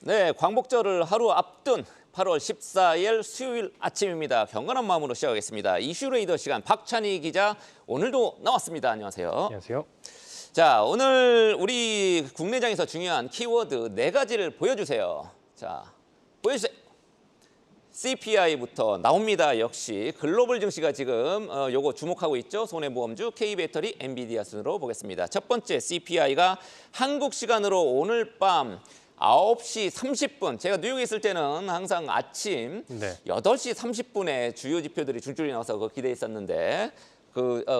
네, 광복절을 하루 앞둔 8월 14일 수요일 아침입니다. 경건한 마음으로 시작하겠습니다. 이슈레이더 시간 박찬희 기자 오늘도 나왔습니다. 안녕하세요. 안녕하세요. 자, 오늘 우리 국내장에서 중요한 키워드 4가지를 보여주세요. 자, 보여주세요. CPI부터 나옵니다. 역시 글로벌 증시가 지금 요거 주목하고 있죠. 손해보험주, K배터리, 엔비디아 순으로 보겠습니다. 첫 번째 CPI가 한국 시간으로 오늘 밤 9시 30분. 제가 뉴욕에 있을 때는 항상 아침 8시 30분에 주요 지표들이 줄줄이 나와서 그거 기대했었는데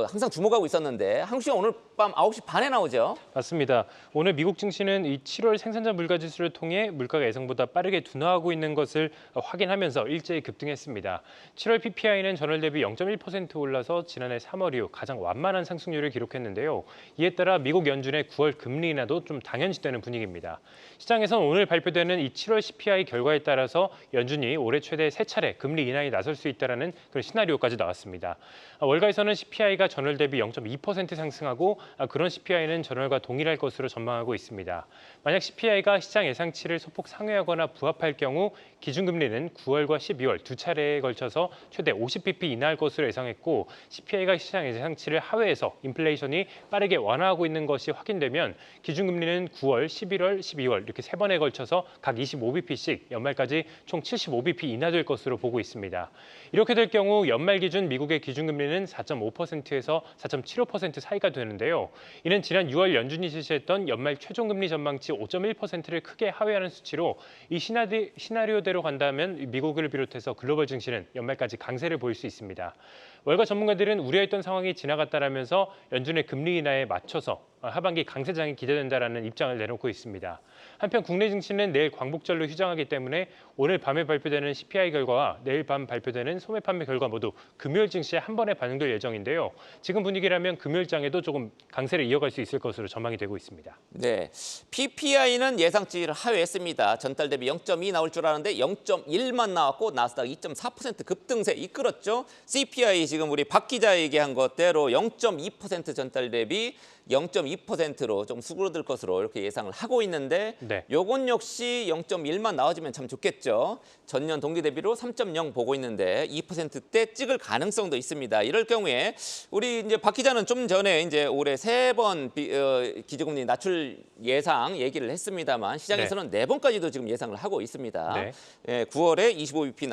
항상 주목하고 있었는데 한국 시간 오늘 밤 9시 반에 나오죠? 맞습니다. 오늘 미국 증시는 이 7월 생산자 물가지수를 통해 물가가 예상보다 빠르게 둔화하고 있는 것을 확인하면서 일제히 급등했습니다. 7월 PPI는 전월 대비 0.1% 올라서 지난해 3월 이후 가장 완만한 상승률을 기록했는데요. 이에 따라 미국 연준의 9월 금리 인하도 좀 당연시되는 분위기입니다. 시장에서는 오늘 발표되는 이 7월 CPI 결과에 따라서 연준이 올해 최대 3차례 금리 인하에 나설 수 있다는 그런 시나리오까지 나왔습니다. 월가에서는 CPI가 전월 대비 0.2% 상승하고 그런 CPI는 전월과 동일할 것으로 전망하고 있습니다. 만약 CPI가 시장 예상치를 소폭 상회하거나 부합할 경우 기준금리는 9월과 12월 두 차례에 걸쳐서 최대 50bp 인하할 것으로 예상했고 CPI가 시장 예상치를 하회해서 인플레이션이 빠르게 완화하고 있는 것이 확인되면 기준금리는 9월, 11월, 12월 이렇게 3번에 걸쳐서 각 25bp씩 연말까지 총 75bp 인하될 것으로 보고 있습니다. 이렇게 될 경우 연말 기준 미국의 기준금리는 4.5%에서 4.75% 사이가 되는데요. 이는 지난 6월 연준이 제시했던 연말 최종금리 전망치 5.1%를 크게 하회하는 수치로 이 시나리오대로 간다면 미국을 비롯해서 글로벌 증시는 연말까지 강세를 보일 수 있습니다. 월가 전문가들은 우려했던 상황이 지나갔다라면서 연준의 금리 인하에 맞춰서 하반기 강세장이 기대된다라는 입장을 내놓고 있습니다. 한편 국내 증시는 내일 광복절로 휴장하기 때문에 오늘 밤에 발표되는 CPI 결과와 내일 밤 발표되는 소매 판매 결과 모두 금요일 증시에 한 번에 반영될 예정인데요. 지금 분위기라면 금요일장에도 조금 강세를 이어갈 수 있을 것으로 전망이 되고 있습니다. 네, PPI는 예상치를 하회했습니다. 전달 대비 0.2 나올 줄 알았는데 0.1만 나왔고 나스닥 2.4% 급등세 이끌었죠. CPI 지금 우리 박 기자 얘기한 것대로 0.2% 전달 대비 0.2%로 좀 수그러들 것으로 이렇게 예상을 하고 있는데 요건 역시 0.1만 나와주면 참 좋겠죠. 전년 동기 대비로 3.0 보고 있는데 2%대 찍을 가능성도 있습니다. 이럴 경우에 우리 이제 박 기자는 좀 전에 이제 올해 3번 기준금리 낮출 예상 얘기를 했습니다만 시장에서는 4번까지도 지금 예상을 하고 있습니다. 9월에 25bp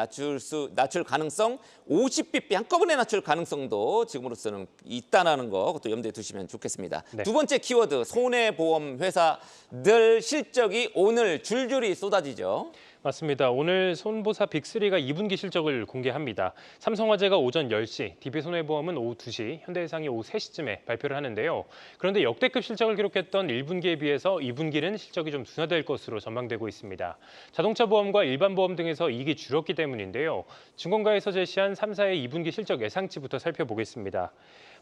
낮출 가능성, 50bp 한꺼번에 낮출 가능성도 지금으로서는 있다는 거 그것도 염두에 두시면 좋겠습니다. 두 번째 키워드, 손해보험 회사들 실적이 오늘 줄줄이 쏟아지죠. 맞습니다. 오늘 손보사 빅3가 2분기 실적을 공개합니다. 삼성화재가 오전 10시, DB손해보험은 오후 2시, 현대해상이 오후 3시쯤에 발표를 하는데요. 그런데 역대급 실적을 기록했던 1분기에 비해서 2분기는 실적이 좀 둔화될 것으로 전망되고 있습니다. 자동차보험과 일반보험 등에서 이익이 줄었기 때문인데요. 증권가에서 제시한 3사의 2분기 실적 예상치부터 살펴보겠습니다.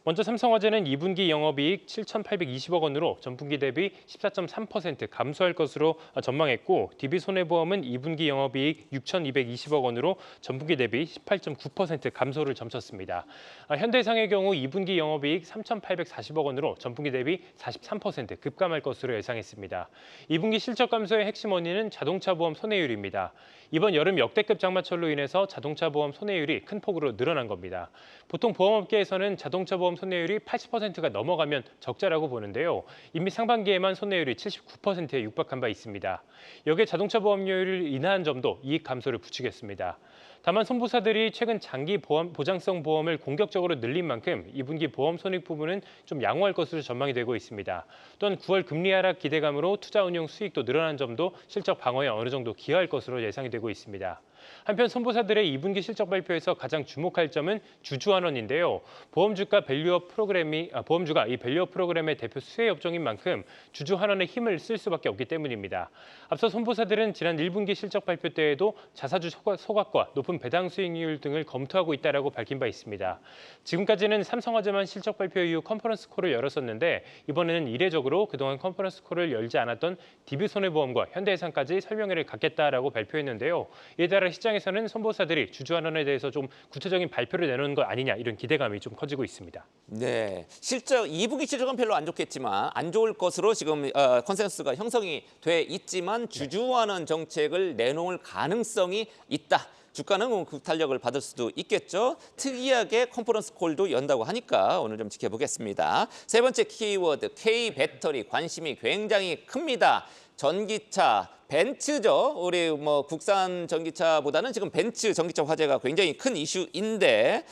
먼저 삼성화재는 2분기 영업이익 7,820억 원으로 전분기 대비 14.3% 감소할 것으로 전망했고 DB손해보험은 2분기 영업이익 6,220억 원으로 전분기 대비 18.9% 감소를 점쳤습니다. 현대해상의 경우 2분기 영업이익 3,840억 원으로 전분기 대비 43% 급감할 것으로 예상했습니다. 2분기 실적 감소의 핵심 원인은 자동차보험 손해율입니다. 이번 여름 역대급 장마철로 인해서 자동차보험 손해율이 큰 폭으로 늘어난 겁니다. 보통 보험업계에서는 자동차보험 손해율이 80%가 넘어가면 적자라고 보는데요. 이미 상반기에만 손해율이 79%에 육박한 바 있습니다. 여기에 자동차 보험료율을 인하한 점도 이익 감소를 부추겼습니다. 다만 손보사들이 최근 장기 보장성 보험을 공격적으로 늘린 만큼 2분기 보험 손익 부분은 좀 양호할 것으로 전망이 되고 있습니다. 또한 9월 금리 하락 기대감으로 투자 운용 수익도 늘어난 점도 실적 방어에 어느 정도 기여할 것으로 예상이 되고 있습니다. 한편 손보사들의 2분기 실적 발표에서 가장 주목할 점은 주주환원인데요. 보험주가 이 밸류업 프로그램의 대표 수혜 업종인 만큼 주주환원의 힘을 쓸 수밖에 없기 때문입니다. 앞서 손보사들은 지난 1분기 실적 발표 때에도 자사주 소각과 높은 배당 수익률 등을 검토하고 있다고 밝힌 바 있습니다. 지금까지는 삼성화재만 실적 발표 이후 컨퍼런스 콜을 열었었는데 이번에는 이례적으로 그동안 컨퍼런스 콜을 열지 않았던 DB손해보험과 현대해상까지 설명회를 갖겠다라고 발표했는데요. 이에 따라 시장에서는 손보사들이 주주환원에 대해서 좀 구체적인 발표를 내놓는 것 아니냐 이런 기대감이 좀 커지고 있습니다. 네, 실적 2분기 실적은 별로 안 좋겠지만 안 좋을 것으로 지금 컨센서스가 형성이 돼 있지만 주주환원 정책을 내놓을 가능성이 있다. 주가는 급탄력을 받을 수도 있겠죠. 특이하게 컨퍼런스 콜도 연다고 하니까 오늘 좀 지켜보겠습니다. 세 번째 키워드 K배터리 관심이 굉장히 큽니다. 전기차, 벤츠죠. 우리 뭐 국산 전기차보다는 지금 벤츠 전기차 화재가 굉장히 큰 이슈인데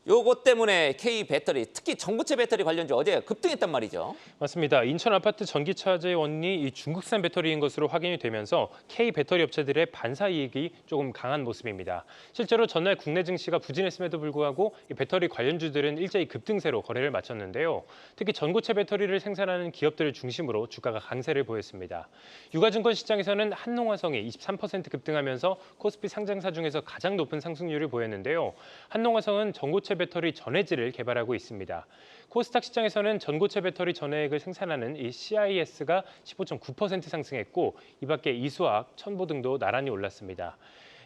요것 때문에 K배터리, 특히 전고체 배터리 관련주 어제 급등했단 말이죠. 맞습니다. 인천 아파트 전기차재 원인이 이 중국산 배터리인 것으로 확인이 되면서 K배터리 업체들의 반사 이익이 조금 강한 모습입니다. 실제로 전날 국내 증시가 부진했음에도 불구하고 이 배터리 관련주들은 일제히 급등세로 거래를 마쳤는데요. 특히 전고체 배터리를 생산하는 기업들을 중심으로 주가가 강세를 보였습니다. 유가증권 시장에서는 한농화성이 23% 급등하면서 코스피 상장사 중에서 가장 높은 상승률을 보였는데요. 한농화성은 전고체 배터리 전해질을 개발하고 있습니다. 코스닥 시장에서는 전고체 배터리 전해액을 생산하는 이 CIS가 15.9% 상승했고 이 밖에 이수화학, 첨보 등도 나란히 올랐습니다.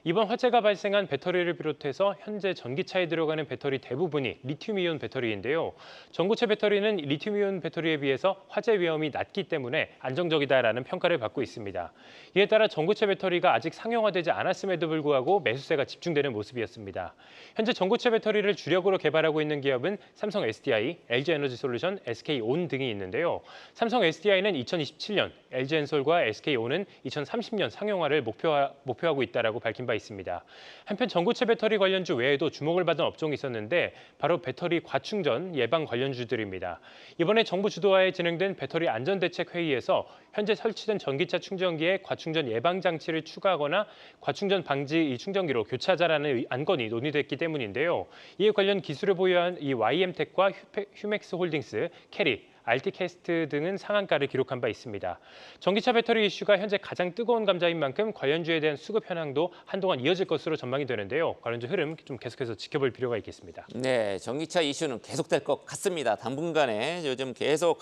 이번 화재가 발생한 배터리를 비롯해서 현재 전기차에 들어가는 배터리 대부분이 리튬이온 배터리인데요. 전고체 배터리는 리튬이온 배터리에 비해서 화재 위험이 낮기 때문에 안정적이다라는 평가를 받고 있습니다. 이에 따라 전고체 배터리가 아직 상용화되지 않았음에도 불구하고 매수세가 집중되는 모습이었습니다. 현재 전고체 배터리를 주력으로 개발하고 있는 기업은 삼성 SDI, LG에너지솔루션, SK온 등이 있는데요. 삼성 SDI는 2027년, LG엔솔과 SK온은 2030년 상용화를 목표하고 있다라고 밝힌 바 있습니다. 한편 전고체 배터리 관련주 외에도 주목을 받은 업종이 있었는데 바로 배터리 과충전 예방 관련주들입니다. 이번에 정부 주도하에 진행된 배터리 안전대책회의에서 현재 설치된 전기차 충전기에 과충전 예방 장치를 추가하거나 과충전 방지 충전기로 교체하자라는 안건이 논의됐기 때문인데요. 이에 관련 기술을 보유한 이 YM텍과 휴맥스 홀딩스, 캐리, 알티캐스트 등은 상한가를 기록한 바 있습니다. 전기차 배터리 이슈가 현재 가장 뜨거운 감자인 만큼 관련주에 대한 수급 현황도 한동안 이어질 것으로 전망이 되는데요. 관련주 흐름 좀 계속해서 지켜볼 필요가 있겠습니다. 네, 전기차 이슈는 계속될 것 같습니다. 당분간에 요즘 계속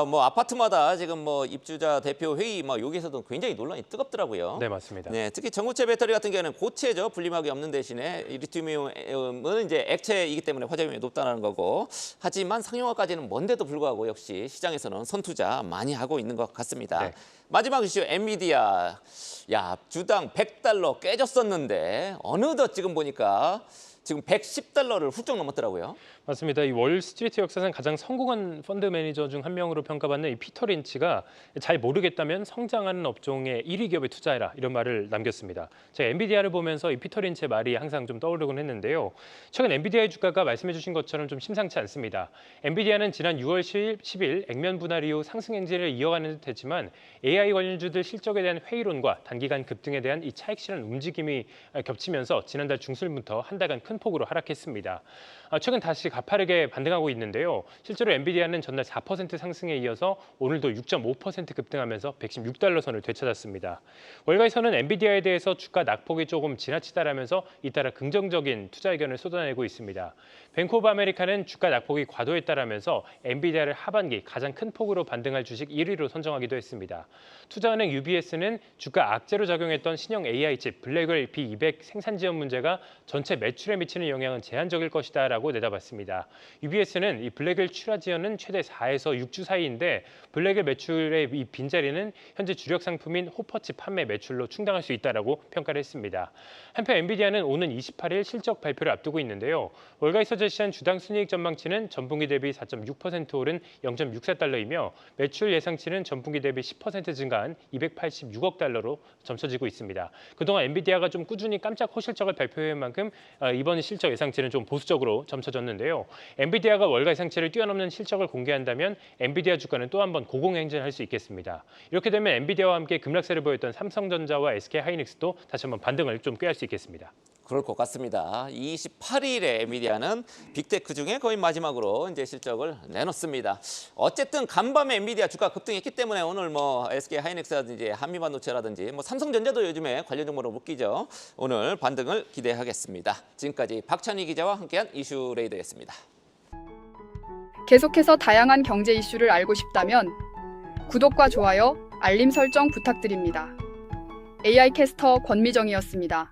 뭐 아파트마다 지금 뭐 입주자 대표 회의 막 여기서도 굉장히 논란이 뜨겁더라고요. 네, 맞습니다. 네, 특히 전고체 배터리 같은 경우는 고체죠. 분리막이 없는 대신에 리튬이온은 이제 액체이기 때문에 화재 위험이 높다는 거고. 하지만 상용화까지는 먼데도 불구하고 역시 시장에서는 선투자 많이 하고 있는 것 같습니다. 네. 마지막 이슈 엔비디아. 야, 주당 $100 깨졌었는데 어느덧 지금 보니까 지금 $110를 훌쩍 넘었더라고요. 맞습니다. 이 월스트리트 역사상 가장 성공한 펀드 매니저 중 한 명으로 평가받는 이 피터 린치가 잘 모르겠다면 성장하는 업종의 1위 기업에 투자해라 이런 말을 남겼습니다. 제가 엔비디아를 보면서 이 피터 린치의 말이 항상 좀 떠오르곤 했는데요. 최근 엔비디아의 주가가 말씀해주신 것처럼 좀 심상치 않습니다. 엔비디아는 지난 6월 10일 액면 분할 이후 상승 행진을 이어가는 듯했지만 AI 관련주들 실적에 대한 회의론과 단기간 급등에 대한 이 차익실현 움직임이 겹치면서 지난달 중순부터 한 달간 큰 폭으로 하락했습니다. 최근 다시 가파르게 반등하고 있는데요. 실제로 엔비디아는 전날 4% 상승에 이어서 오늘도 6.5% 급등하면서 $116 선을 되찾았습니다. 월가에서는 엔비디아에 대해서 주가 낙폭이 조금 지나치다라면서 잇따라 긍정적인 투자 의견을 쏟아내고 있습니다. 뱅크 오브 아메리카는 주가 낙폭이 과도했다라면서 엔비디아를 하반기 가장 큰 폭으로 반등할 주식 1위로 선정하기도 했습니다. 투자은행 UBS는 주가 악재로 작용했던 신형 AI 칩 블랙웰 B200 생산 지연 문제가 전체 매출에 미치는 영향은 제한적일 것이다라고 내다봤습니다. UBS는 이 블랙웰 출하 지연은 최대 4에서 6주 사이인데 블랙웰 매출의 이 빈자리는 현재 주력 상품인 호퍼칩 판매 매출로 충당할 수 있다라고 평가를 했습니다. 한편 엔비디아는 오는 28일 실적 발표를 앞두고 있는데요. 월가에서 제시한 주당 순이익 전망치는 전분기 대비 4.6% 오른 0.64달러이며 매출 예상치는 전분기 대비 10% 증가한 286억 달러로 점쳐지고 있습니다. 그동안 엔비디아가 좀 꾸준히 깜짝 호실적을 발표한 만큼 이번 실적 예상치는 좀 보수적으로 점쳐졌는데요. 엔비디아가 월가 예상치를 뛰어넘는 실적을 공개한다면 엔비디아 주가는 또 한 번 고공행진할 수 있겠습니다. 이렇게 되면 엔비디아와 함께 급락세를 보였던 삼성전자와 SK하이닉스도 다시 한번 반등을 좀 꾀할 수 있겠습니다. 그럴 것 같습니다. 28일에 엔비디아는 빅테크 중에 거의 마지막으로 이제 실적을 내놓습니다. 어쨌든 간밤에 엔비디아 주가 급등했기 때문에 오늘 뭐 SK 하이닉스라든지 한미반도체라든지 뭐 삼성전자도 요즘에 관련 정보로 묶이죠. 오늘 반등을 기대하겠습니다. 지금까지 박찬희 기자와 함께한 이슈 레이더였습니다. 계속해서 다양한 경제 이슈를 알고 싶다면 구독과 좋아요, 알림 설정 부탁드립니다. AI 캐스터 권미정이었습니다.